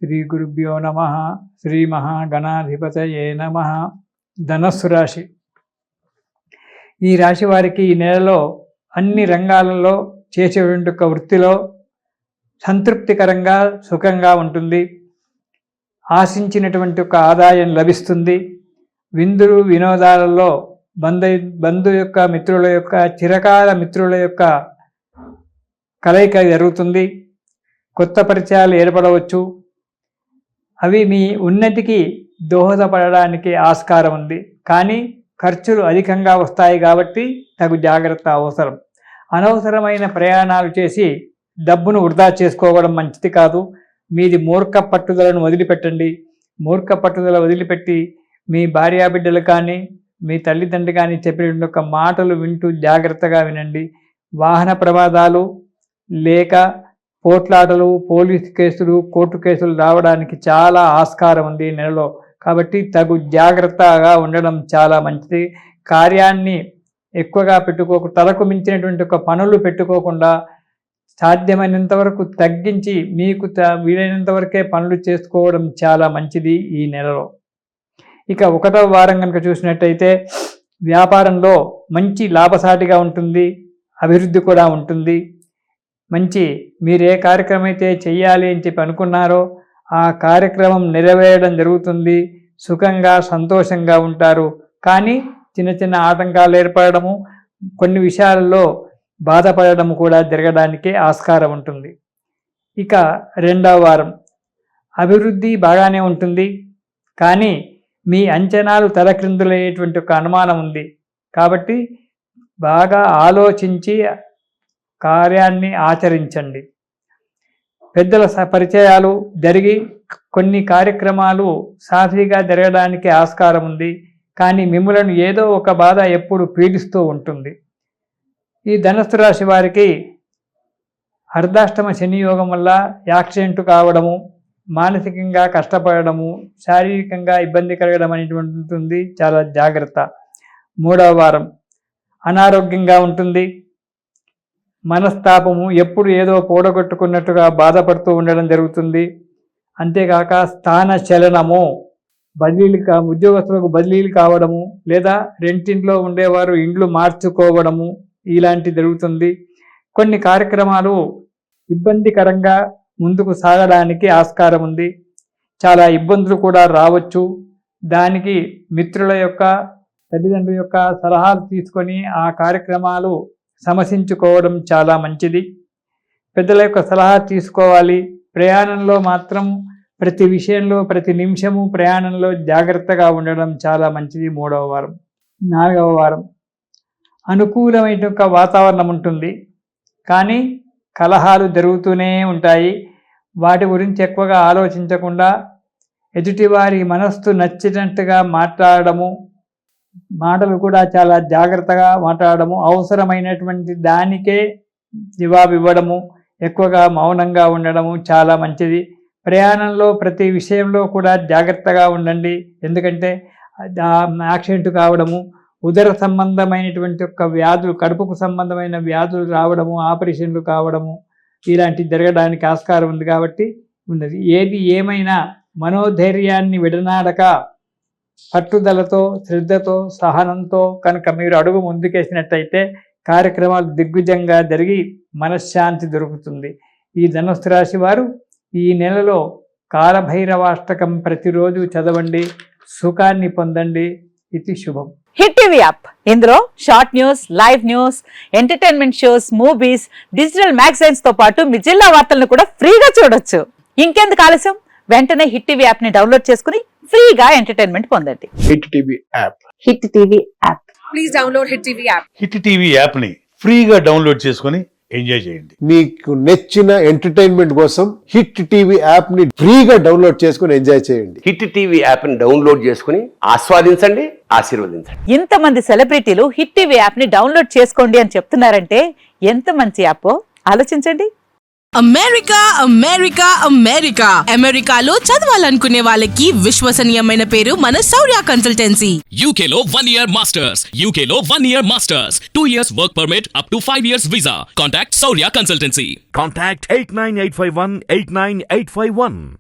శ్రీ గురుభ్యో నమః. శ్రీ మహాగణాధిపతయే నమః. ధనస్సు రాశి. ఈ రాశి వారికి ఈ నెలలో అన్ని రంగాలలో చేసేటువంటి ఒక వృత్తిలో సంతృప్తికరంగా సుఖంగా ఉంటుంది. ఆశించినటువంటి ఒక ఆదాయం లభిస్తుంది. విందులు వినోదాలలో బంధు యొక్క మిత్రుల యొక్క చిరకాల మిత్రుల యొక్క కలయిక జరుగుతుంది. కొత్త పరిచయాలు ఏర్పడవచ్చు. అవి మీ ఉన్నతికి దోహదపడడానికి ఆస్కారం ఉంది. కానీ ఖర్చులు అధికంగా వస్తాయి కాబట్టి తగు జాగ్రత్త అవసరం. అనవసరమైన ప్రయాణాలు చేసి డబ్బును వృధా చేసుకోవడం మంచిది కాదు. మీది మూర్ఖ పట్టుదలను వదిలిపెట్టండి. మూర్ఖ పట్టుదల వదిలిపెట్టి మీ భార్యాబిడ్డలు కానీ మీ తల్లిదండ్రులు కానీ చెప్పిన ఒక మాటలు వింటూ జాగ్రత్తగా వినండి. వాహన ప్రమాదాలు లేక పోట్లాటలు, పోలీసు కేసులు, కోర్టు కేసులు రావడానికి చాలా ఆస్కారం ఉంది ఈ నెలలో. కాబట్టి తగు జాగ్రత్తగా ఉండడం చాలా మంచిది. కార్యాన్ని ఎక్కువగా తలకు మించినటువంటి ఒక పనులు పెట్టుకోకుండా సాధ్యమైనంత వరకు తగ్గించి మీకు వీలైనంత వరకే పనులు చేసుకోవడం చాలా మంచిది ఈ నెలలో. ఇక 1వ వారం కనుక చూసినట్టయితే వ్యాపారంలో మంచి లాభసాటిగా ఉంటుంది. అభివృద్ధి కూడా ఉంటుంది. మంచి మీరు ఏ కార్యక్రమం అయితే చెయ్యాలి అని చెప్పి అనుకున్నారో ఆ కార్యక్రమం నెరవేరడం జరుగుతుంది. సుఖంగా సంతోషంగా ఉంటారు. కానీ చిన్న చిన్న ఆటంకాలు ఏర్పడము, కొన్ని విషయాలలో బాధపడడం కూడా జరగడానికి ఆస్కారం ఉంటుంది. ఇక 2వ వారం అభివృద్ధి బాగానే ఉంటుంది. కానీ మీ అంచనాలు తలక్రిందులయ్యేటువంటి ఒక అనుమానం ఉంది. కాబట్టి బాగా ఆలోచించి కార్యాన్ని ఆచరించండి. పెద్దల పరిచయాలు జరిగి కొన్ని కార్యక్రమాలు సాఫీగా జరగడానికి ఆస్కారం ఉంది. కానీ మిమ్మలను ఏదో ఒక బాధ ఎప్పుడు పీడిస్తూ ఉంటుంది. ఈ ధనస్సు రాశి వారికి అర్ధాష్టమ శని యోగం వల్ల యాక్సిడెంట్ కావడము, మానసికంగా కష్టపడము, శారీరకంగా ఇబ్బంది కలగడం అనేటువంటి ఉంటుంది. చాలా జాగ్రత్త. 3వ వారం అనారోగ్యంగా ఉంటుంది. మనస్తాపము, ఎప్పుడు ఏదో పోడగొట్టుకున్నట్టుగా బాధపడుతూ ఉండడం జరుగుతుంది. అంతేకాక స్థాన చలనము, ఉద్యోగస్తులకు బదిలీలు కావడము, లేదా రెంటింట్లో ఉండేవారు ఇండ్లు మార్చుకోవడము ఇలాంటి జరుగుతుంది. కొన్ని కార్యక్రమాలు ఇబ్బందికరంగా ముందుకు సాగడానికి ఆస్కారం ఉంది. చాలా ఇబ్బందులు కూడా రావచ్చు. దానికి మిత్రుల యొక్క తల్లిదండ్రుల యొక్క సలహాలు తీసుకొని ఆ కార్యక్రమాలు సమసించుకోవడం చాలా మంచిది. పెద్దల యొక్క సలహా తీసుకోవాలి. ప్రయాణంలో మాత్రం ప్రతి విషయంలో ప్రతి నిమిషము ప్రయాణంలో జాగ్రత్తగా ఉండడం చాలా మంచిది. 3వ వారం. 4వ వారం అనుకూలమైన వాతావరణం ఉంటుంది. కానీ కలహాలు జరుగుతూనే ఉంటాయి. వాటి గురించి ఎక్కువగా ఆలోచించకుండా ఎదుటివారి మనస్సు నచ్చినట్టుగా మాట్లాడము, మాటలు కూడా చాలా జాగ్రత్తగా మాట్లాడము, అవసరమైనటువంటి దానికే జవాబు ఇవ్వడము, ఎక్కువగా మౌనంగా ఉండడము చాలా మంచిది. ప్రయాణంలో ప్రతి విషయంలో కూడా జాగ్రత్తగా ఉండండి. ఎందుకంటే యాక్సిడెంట్ కావడము, ఉదర సంబంధమైనటువంటి యొక్క వ్యాధులు, కడుపుకు సంబంధమైన వ్యాధులు రావడము, ఆపరేషన్లు కావడము ఇలాంటివి జరగడానికి ఆస్కారం ఉంది. కాబట్టి ఉన్నది ఏది ఏమైనా మనోధైర్యాన్ని విడనాడక పట్టుదలతో, శ్రద్ధతో, సహనంతో కనుక మీరు అడుగు ముందుకేసినట్టయితే కార్యక్రమాలు దిగ్విజయంగా జరిగి మనశ్శాంతి దొరుకుతుంది. ఈ ధనుస్సు రాశి వారు ఈ నెలలో కాలభైరవాష్టకం ప్రతిరోజు చదవండి, సుఖాన్ని పొందండి. ఇది శుభం. హిట్ టీవీ యాప్, ఇందులో short news, live news, entertainment shows, movies, digital magazines తో పాటు మీ జిల్లా వార్తలను కూడా ఫ్రీగా చూడొచ్చు. ఇంకెందుకు ఆలస్యం, వెంటనే హిట్ టీవీ యాప్ ని డౌన్లోడ్ చేసుకుని ఫ్రీగా ఎంటర్టైన్మెంట్ పొందండి. Hit TV app. Hit TV app. Please download hit TV app. Hit TV app ని ఫ్రీగా డౌన్లోడ్ చేసుకుని ఎంజాయ్ చేయండి. మీకు నచ్చిన ఎంటర్టైన్మెంట్ కోసం హిట్ టీవీ యాప్ ని ఫ్రీగా డౌన్లోడ్ చేసుకుని ఎంజాయ్ చేయండి. హిట్ టీవీ యాప్ ని డౌన్లోడ్ చేసుకుని ఆస్వాదించండి, ఆశీర్వదించండి. ఇంతమంది సెలబ్రిటీలు హిట్ టీవీ యాప్ ని డౌన్లోడ్ చేసుకోండి అని చెప్తున్నారంటే ఎంత మంచి యాప్ ఆలోచించండి. అమెరికా అమెరికా అమెరికా అమెరికాలో చదవాలనుకునే వాళ్ళకి విశ్వసనీయమైన పేరు మన శౌర్య consultancy. UK Law 1 Year Masters. UK Law 1 Year Masters. 2 years work permit up to 5 years visa. Contact Saurya Consultancy. Contact 89851 89851.